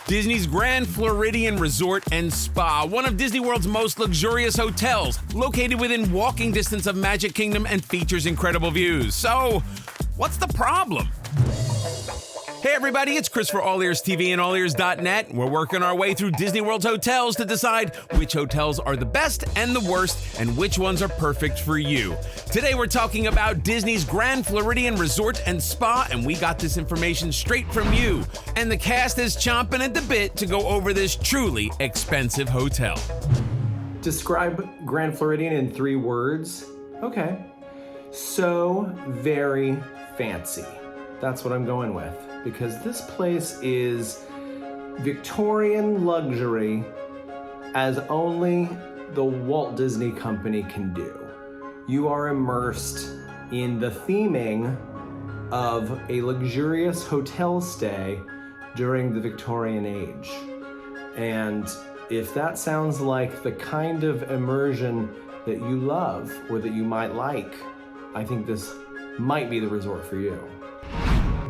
Disney's Grand Floridian Resort and Spa, one of Disney World's most luxurious hotels, located within walking distance of Magic Kingdom and features incredible views. So, what's the problem? Hey everybody, it's Chris for AllEars TV and AllEars.net. We're working our way through Disney World's hotels to decide which hotels are the best and the worst and which ones are perfect for you. Today we're talking about Disney's Grand Floridian Resort and Spa, and we got this information straight from you. And the cast is chomping at the bit to go over this truly expensive hotel. Describe Grand Floridian in 3 words. Okay. So very fancy. That's what I'm going with. Because this place is Victorian luxury as only the Walt Disney Company can do. You are immersed in the theming of a luxurious hotel stay during the Victorian age. And if that sounds like the kind of immersion that you love or that you might like, I think this might be the resort for you.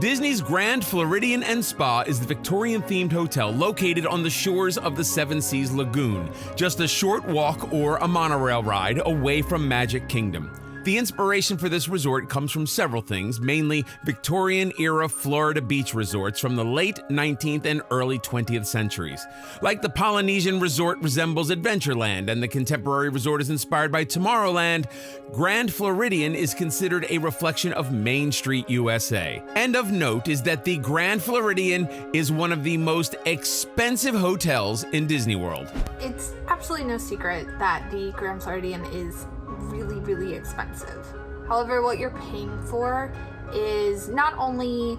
Disney's Grand Floridian and Spa is the Victorian-themed hotel located on the shores of the Seven Seas Lagoon, just a short walk or a monorail ride away from Magic Kingdom. The inspiration for this resort comes from several things, mainly Victorian-era Florida beach resorts from the late 19th and early 20th centuries. Like the Polynesian resort resembles Adventureland and the contemporary resort is inspired by Tomorrowland, Grand Floridian is considered a reflection of Main Street, USA. And of note is that the Grand Floridian is one of the most expensive hotels in Disney World. It's absolutely no secret that the Grand Floridian is really expensive. However, what you're paying for is not only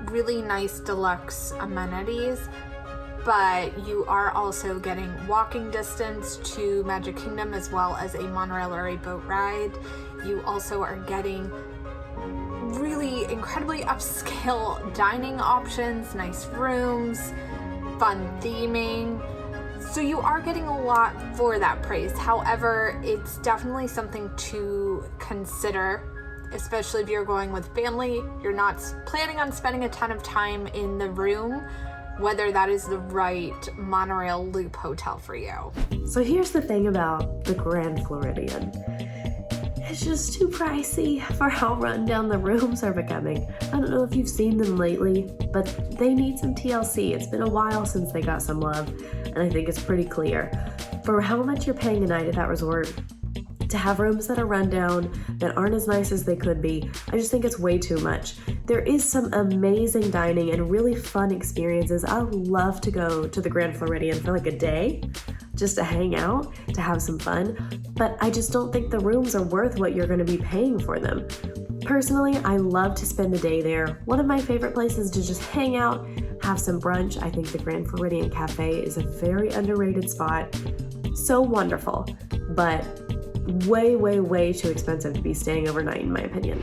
really nice deluxe amenities, but you are also getting walking distance to Magic Kingdom as well as a monorail or a boat ride. You also are getting really incredibly upscale dining options, nice rooms, fun theming. So you are getting a lot for that price. However, it's definitely something to consider, especially if you're going with family. You're not planning on spending a ton of time in the room, whether that is the right monorail loop hotel for you. So here's the thing about the Grand Floridian. It's just too pricey for how run down the rooms are becoming. I don't know if you've seen them lately, but they need some TLC. It's been a while since they got some love, and I think it's pretty clear. For how much you're paying a night at that resort, to have rooms that are run down, that aren't as nice as they could be, I just think it's way too much. There is some amazing dining and really fun experiences. I would love to go to the Grand Floridian for like a day, just to hang out, to have some fun, but I just don't think the rooms are worth what you're going to be paying for them. Personally, I love to spend a day there. One of my favorite places to just hang out, have some brunch. I think the Grand Floridian Cafe is a very underrated spot. So wonderful, but way too expensive to be staying overnight in my opinion.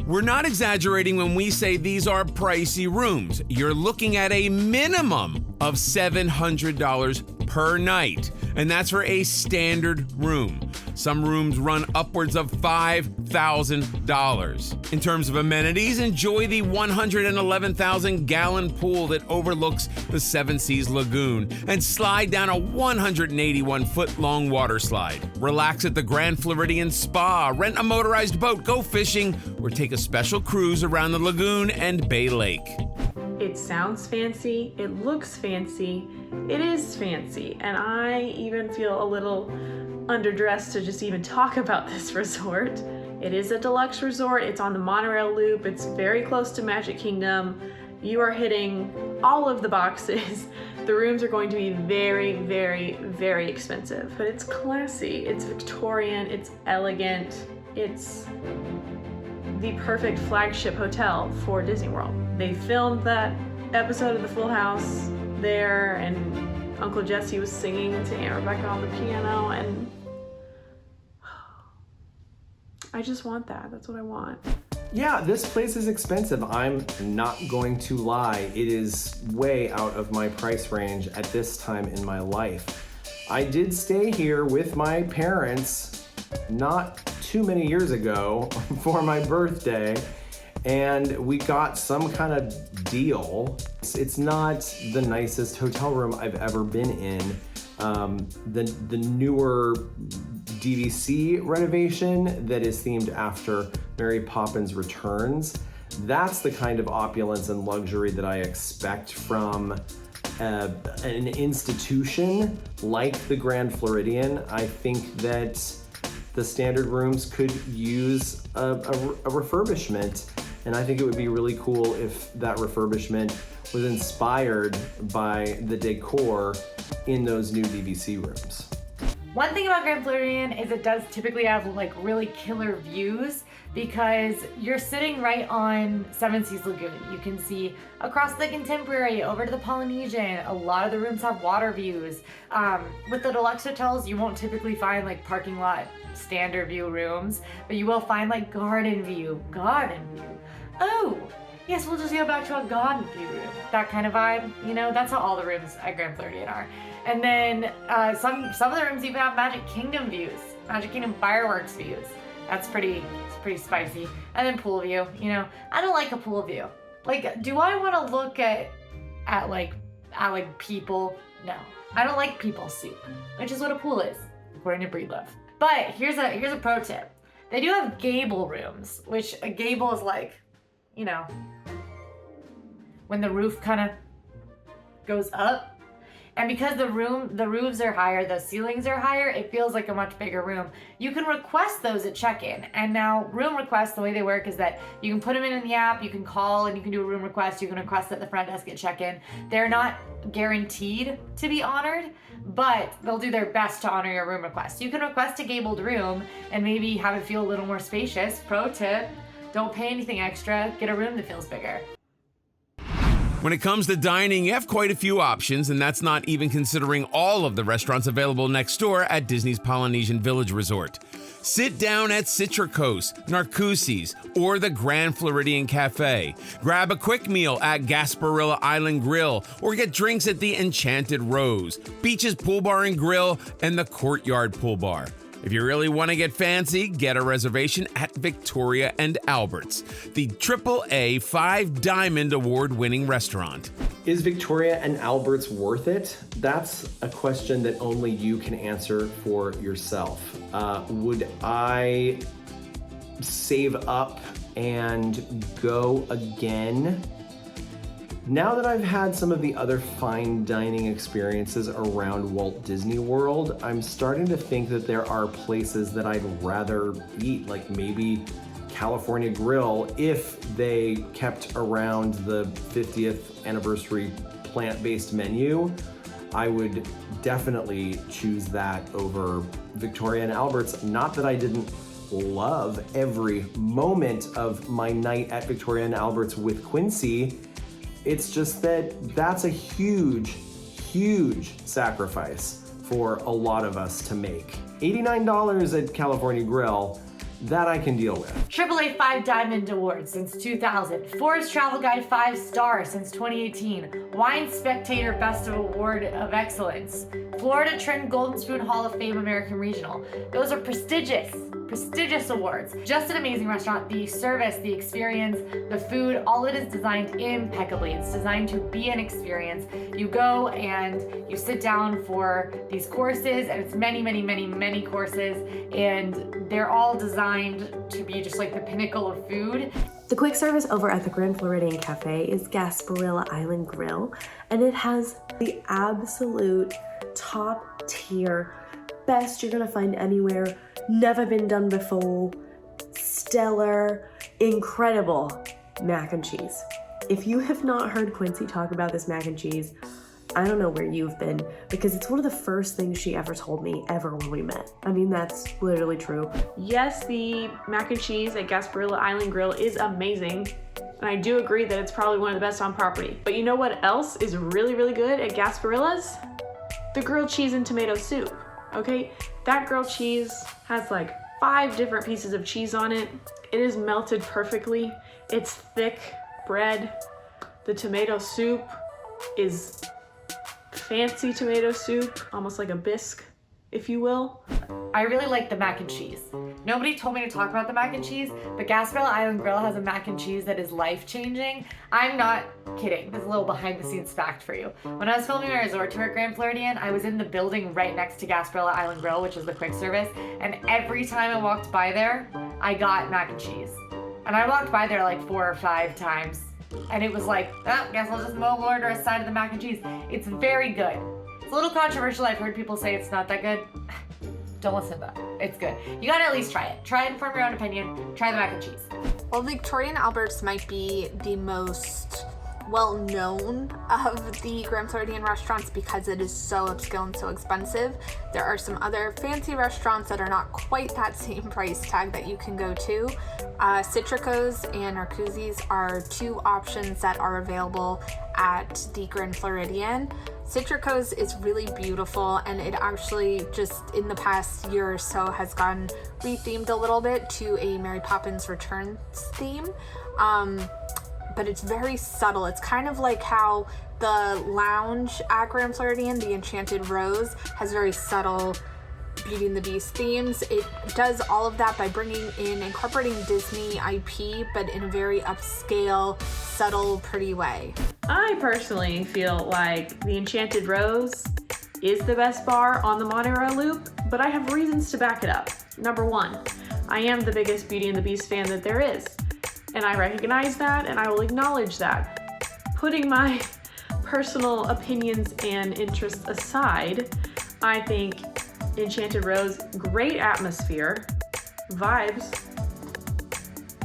We're not exaggerating when we say these are pricey rooms. You're looking at a minimum of $700 per night, and that's for a standard room. Some rooms run upwards of $5,000. In terms of amenities, enjoy the 111,000-gallon pool that overlooks the Seven Seas Lagoon and slide down a 181-foot-long water slide. Relax at the Grand Floridian Spa, rent a motorized boat, go fishing, or take a special cruise around the lagoon and Bay Lake. It sounds fancy, it looks fancy, it is fancy, and I even feel a little underdressed to just even talk about this resort. It is a deluxe resort, it's on the monorail loop, it's very close to Magic Kingdom. You are hitting all of the boxes. The rooms are going to be very expensive, but it's classy, it's Victorian, it's elegant, it's the perfect flagship hotel for Disney World. They filmed that episode of the Full House there, and Uncle Jesse was singing to Aunt Rebecca on the piano, and I just want that. That's what I want. Yeah, this place is expensive. I'm not going to lie. It is way out of my price range at this time in my life. I did stay here with my parents not too many years ago for my birthday, and we got some kind of deal. It's not the nicest hotel room I've ever been in. The newer DVC renovation that is themed after Mary Poppins Returns, that's the kind of opulence and luxury that I expect from an institution like the Grand Floridian. I think that the standard rooms could use a refurbishment, and I think it would be really cool if that refurbishment was inspired by the decor in those new DVC rooms. One thing about Grand Floridian is it does typically have like really killer views because you're sitting right on Seven Seas Lagoon. You can see across the Contemporary over to the Polynesian. A lot of the rooms have water views. With the deluxe hotels, you won't typically find like parking lot standard view rooms, but you will find like garden view. Oh, yes, we'll just go back to a garden view room. That kind of vibe, you know, that's how all the rooms at Grand Floridian are. And then some of the rooms even have Magic Kingdom views, Magic Kingdom fireworks views. It's pretty spicy. And then pool view, you know, I don't like a pool view. Like, do I want to look at people? No, I don't like people soup, which is what a pool is, according to Breedlove. But here's a pro tip. They do have gable rooms, which a gable is like, you know, when the roof kind of goes up. And because the roofs are higher, the ceilings are higher, it feels like a much bigger room. You can request those at check-in. And now room requests, the way they work is that you can put them in the app, you can call and you can do a room request, you can request at the front desk at check-in. They're not guaranteed to be honored, but they'll do their best to honor your room request. You can request a gabled room and maybe have it feel a little more spacious. Pro tip, don't pay anything extra, get a room that feels bigger. When it comes to dining, you have quite a few options, and that's not even considering all of the restaurants available next door at Disney's Polynesian Village Resort. Sit down at Citricos, Narcoossee's, or the Grand Floridian Cafe. Grab a quick meal at Gasparilla Island Grill, or get drinks at the Enchanted Rose, Beaches Pool Bar and Grill, and the Courtyard Pool Bar. If you really want to get fancy, get a reservation at Victoria and Albert's, the AAA 5-Diamond Award-winning restaurant. Is Victoria and Albert's worth it? That's a question that only you can answer for yourself. Would I save up and go again? Now that I've had some of the other fine dining experiences around Walt Disney World, I'm starting to think that there are places that I'd rather eat, like maybe California Grill, if they kept around the 50th anniversary plant-based menu. I would definitely choose that over Victoria and Albert's. Not that I didn't love every moment of my night at Victoria and Albert's with Quincy. It's just that that's a huge, huge sacrifice for a lot of us to make. $89 at California Grill, that I can deal with. AAA 5-Diamond Award since 2000. Forest Travel Guide 5-star since 2018. Wine Spectator Best of Award of Excellence. Florida Trend Golden Spoon Hall of Fame American Regional. Those are prestigious awards. Just an amazing restaurant. The service, the experience, the food, all it is designed impeccably. It's designed to be an experience. You go and you sit down for these courses, and it's many, many, many, many courses, and they're all designed to be just like the pinnacle of food. The quick service over at the Grand Floridian Cafe is Gasparilla Island Grill, and it has the absolute top tier, best you're gonna find anywhere, never been done before, stellar, incredible mac and cheese. If you have not heard Quincy talk about this mac and cheese, I don't know where you've been, because it's one of the first things she ever told me ever when we met. I mean, that's literally true. Yes, the mac and cheese at Gasparilla Island Grill is amazing, and I do agree that it's probably one of the best on property. But you know what else is really, really good at Gasparilla's? The grilled cheese and tomato soup, okay? That grilled cheese has like 5 different pieces of cheese on it. It is melted perfectly. It's thick bread. The tomato soup is fancy tomato soup, almost like a bisque, if you will. I really like the mac and cheese. Nobody told me to talk about the mac and cheese, but Gasparilla Island Grill has a mac and cheese that is life-changing. I'm not kidding. There's a little behind-the-scenes fact for you. When I was filming my resort tour at Grand Floridian, I was in the building right next to Gasparilla Island Grill, which is the quick service, and every time I walked by there, I got mac and cheese. And I walked by there like 4 or 5 times, and it was like, oh, guess I'll just mobile order a side of the mac and cheese. It's very good. It's a little controversial. I've heard people say it's not that good. Don't listen to that. It's good. You gotta at least try it. Try it and form your own opinion. Try the mac and cheese. Well, Victoria and Albert's might be the most well-known of the Grand Floridian restaurants because it is so upscale and so expensive. There are some other fancy restaurants that are not quite that same price tag that you can go to. Citrico's and Narcoossee's are 2 options that are available at the Grand Floridian. Citrico's is really beautiful, and it actually just in the past year or so has gotten rethemed a little bit to a Mary Poppins Returns theme. But it's very subtle. It's kind of like how the lounge at Grand Floridian, the Enchanted Rose, has very subtle Beauty and the Beast themes. It does all of that by incorporating Disney IP, but in a very upscale, subtle, pretty way. I personally feel like the Enchanted Rose is the best bar on the monorail loop, but I have reasons to back it up. Number 1, I am the biggest Beauty and the Beast fan that there is, and I recognize that, and I will acknowledge that. Putting my personal opinions and interests aside, I think Enchanted Rose, great atmosphere, vibes.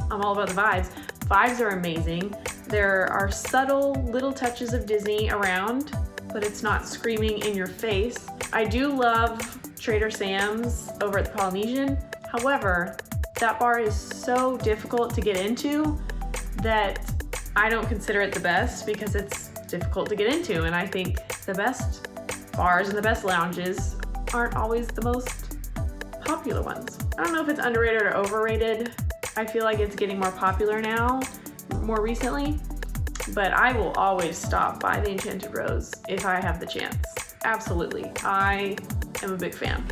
I'm all about the vibes. Vibes are amazing. There are subtle little touches of Disney around, but it's not screaming in your face. I do love Trader Sam's over at the Polynesian. However, that bar is so difficult to get into that I don't consider it the best because it's difficult to get into. And I think the best bars and the best lounges aren't always the most popular ones. I don't know if it's underrated or overrated. I feel like it's getting more popular now, more recently, but I will always stop by the Enchanted Rose if I have the chance. Absolutely. I am a big fan.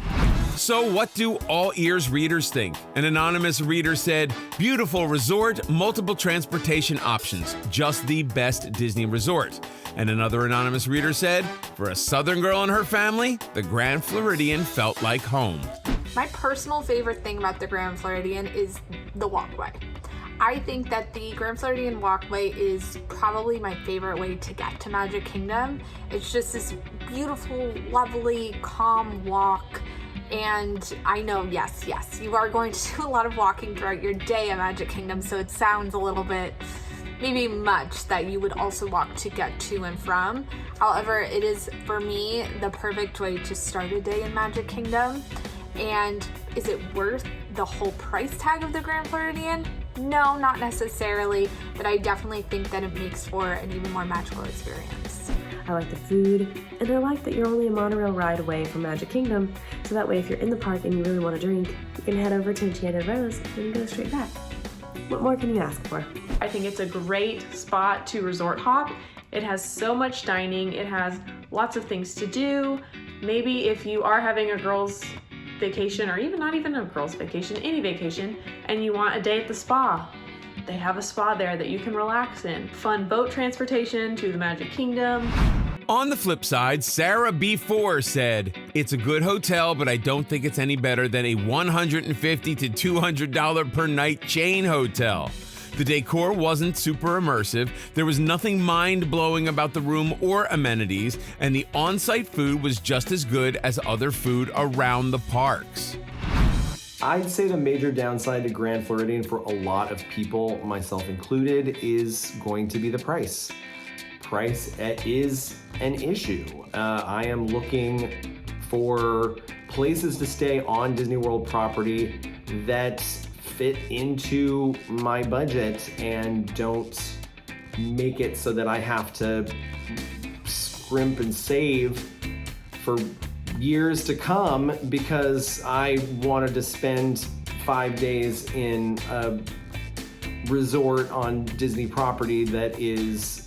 So what do All Ears readers think? An anonymous reader said, beautiful resort, multiple transportation options, just the best Disney resort. And another anonymous reader said, for a Southern girl and her family, the Grand Floridian felt like home. My personal favorite thing about the Grand Floridian is the walkway. I think that the Grand Floridian walkway is probably my favorite way to get to Magic Kingdom. It's just this beautiful, lovely, calm walk. And I know, yes, you are going to do a lot of walking throughout your day at Magic Kingdom, so it sounds a little bit, maybe much, that you would also walk to get to and from. However, it is, for me, the perfect way to start a day in Magic Kingdom. And is it worth the whole price tag of the Grand Floridian? No, not necessarily, but I definitely think that it makes for an even more magical experience. I like the food, and I like that you're only a monorail ride away from Magic Kingdom, so that way if you're in the park and you really want to drink, you can head over to Enchanted Rose and go straight back. What more can you ask for? I think it's a great spot to resort hop. It has so much dining, it has lots of things to do. Maybe if you are having a girls' vacation, or even not even a girls' vacation, any vacation, and you want a day at the spa, they have a spa there that you can relax in. Fun boat transportation to the Magic Kingdom. On the flip side, Sarah B4 said, it's a good hotel, but I don't think it's any better than a $150 to $200 per night chain hotel. The decor wasn't super immersive, there was nothing mind-blowing about the room or amenities, and the on-site food was just as good as other food around the parks. I'd say the major downside to Grand Floridian for a lot of people, myself included, is going to be the price. Price is an issue. I am looking for places to stay on Disney World property that fit into my budget and don't make it so that I have to scrimp and save for years to come because I wanted to spend 5 days in a resort on Disney property that is,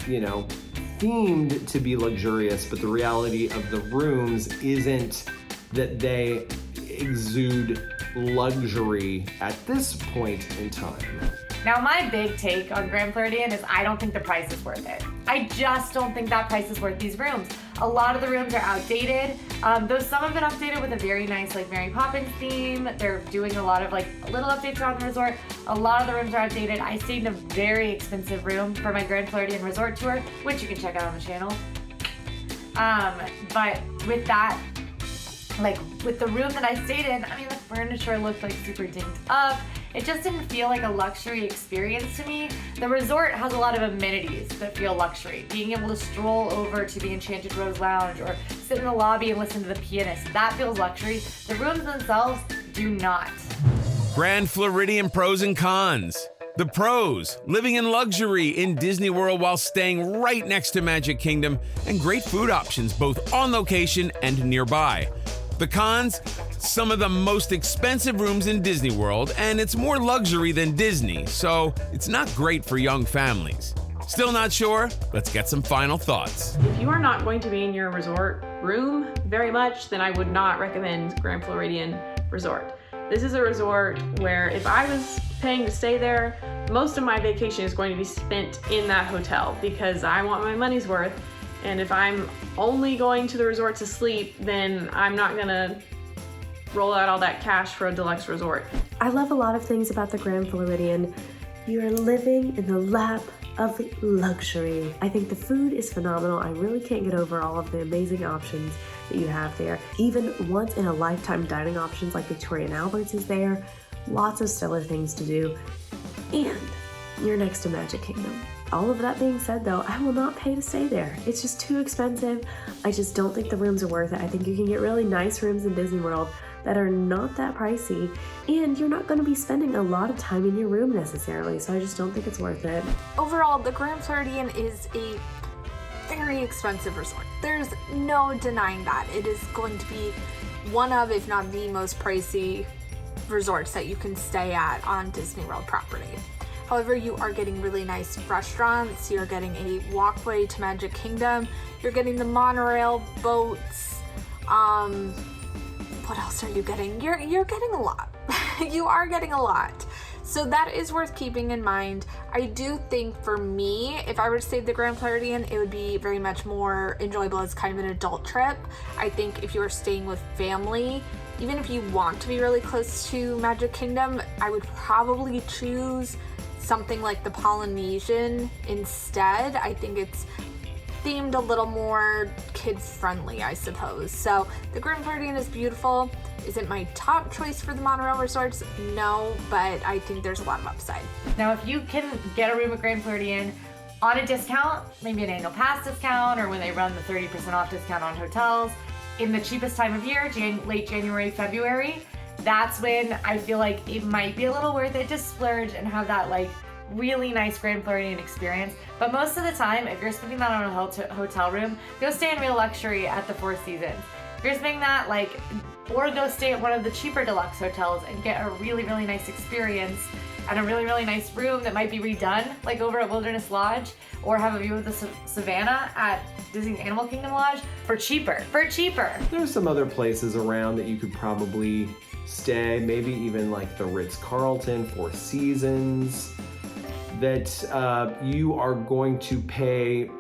themed to be luxurious, but the reality of the rooms isn't that they exude luxury at this point in time. Now, my big take on Grand Floridian is I don't think the price is worth it. I just don't think that price is worth these rooms. A lot of the rooms are outdated, though some have been updated with a very nice like Mary Poppins theme. They're doing a lot of like little updates around the resort. A lot of the rooms are outdated. I stayed in a very expensive room for my Grand Floridian Resort tour, which you can check out on the channel. But with that, like with the room that I stayed in, I mean, the furniture looked like super dinged up. It just didn't feel like a luxury experience to me. The resort has a lot of amenities that feel luxury. Being able to stroll over to the Enchanted Rose Lounge or sit in the lobby and listen to the pianist, that feels luxury. The rooms themselves do not. Grand Floridian pros and cons. The pros, living in luxury in Disney World while staying right next to Magic Kingdom, and great food options both on location and nearby. The cons, some of the most expensive rooms in Disney World, and it's more luxury than Disney, so it's not great for young families. Still not sure? Let's get some final thoughts. If you are not going to be in your resort room very much, then I would not recommend Grand Floridian Resort. This is a resort where if I was paying to stay there, most of my vacation is going to be spent in that hotel because I want my money's worth. And if I'm only going to the resort to sleep, then I'm not gonna roll out all that cash for a deluxe resort. I love a lot of things about the Grand Floridian. You're living in the lap of luxury. I think the food is phenomenal. I really can't get over all of the amazing options that you have there. Even once in a lifetime dining options like Victoria and Albert's is there. Lots of stellar things to do. And you're next to Magic Kingdom. All of that being said though, I will not pay to stay there. It's just too expensive. I just don't think the rooms are worth it. I think you can get really nice rooms in Disney World that are not that pricey, and you're not going to be spending a lot of time in your room necessarily, so I just don't think it's worth it. Overall, the Grand Floridian is a very expensive resort. There's no denying that. It is going to be one of, if not the most pricey resorts that you can stay at on Disney World property. However, you are getting really nice restaurants, you're getting a walkway to Magic Kingdom, you're getting the monorail boats, what else are you getting? You're getting a lot. You are getting a lot. So that is worth keeping in mind. I do think for me, if I were to stay at the Grand Floridian, it would be very much more enjoyable as kind of an adult trip. I think if you were staying with family, even if you want to be really close to Magic Kingdom, I would probably choose something like the Polynesian instead. I think it's themed a little more kid-friendly, I suppose. So the Grand Floridian is beautiful. Is it my top choice for the monorail resorts? No, but I think there's a lot of upside. Now, if you can get a room at Grand Floridian on a discount, maybe an annual pass discount, or when they run the 30% off discount on hotels, in the cheapest time of year, late January, February, that's when I feel like it might be a little worth it to splurge and have that like really nice Grand Floridian experience. But most of the time, if you're spending that on a hotel room, go stay in real luxury at the Four Seasons. If you're spending that, like, or go stay at one of the cheaper deluxe hotels and get a really, really nice experience and a really, really nice room that might be redone, like over at Wilderness Lodge, or have a view of the savannah at Disney's Animal Kingdom Lodge for cheaper. There's some other places around that you could probably stay, maybe even like the Ritz-Carlton, Four Seasons, that you are going to pay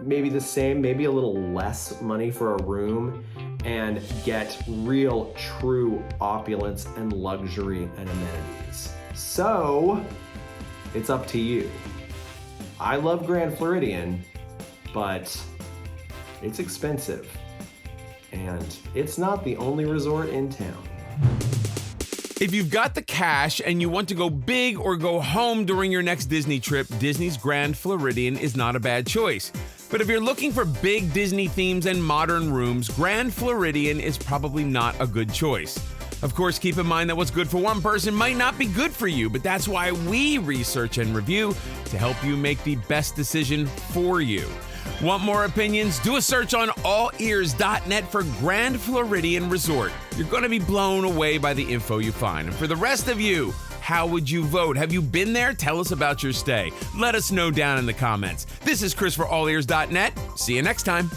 maybe the same, maybe a little less money for a room and get real, true opulence and luxury and amenities. So, it's up to you. I love Grand Floridian, but it's expensive. And it's not the only resort in town. If you've got the cash and you want to go big or go home during your next Disney trip, Disney's Grand Floridian is not a bad choice. But if you're looking for big Disney themes and modern rooms, Grand Floridian is probably not a good choice. Of course, keep in mind that what's good for one person might not be good for you, but that's why we research and review to help you make the best decision for you. Want more opinions? Do a search on AllEars.net for Grand Floridian Resort. You're going to be blown away by the info you find. And for the rest of you, how would you vote? Have you been there? Tell us about your stay. Let us know down in the comments. This is Chris for AllEars.net. See you next time.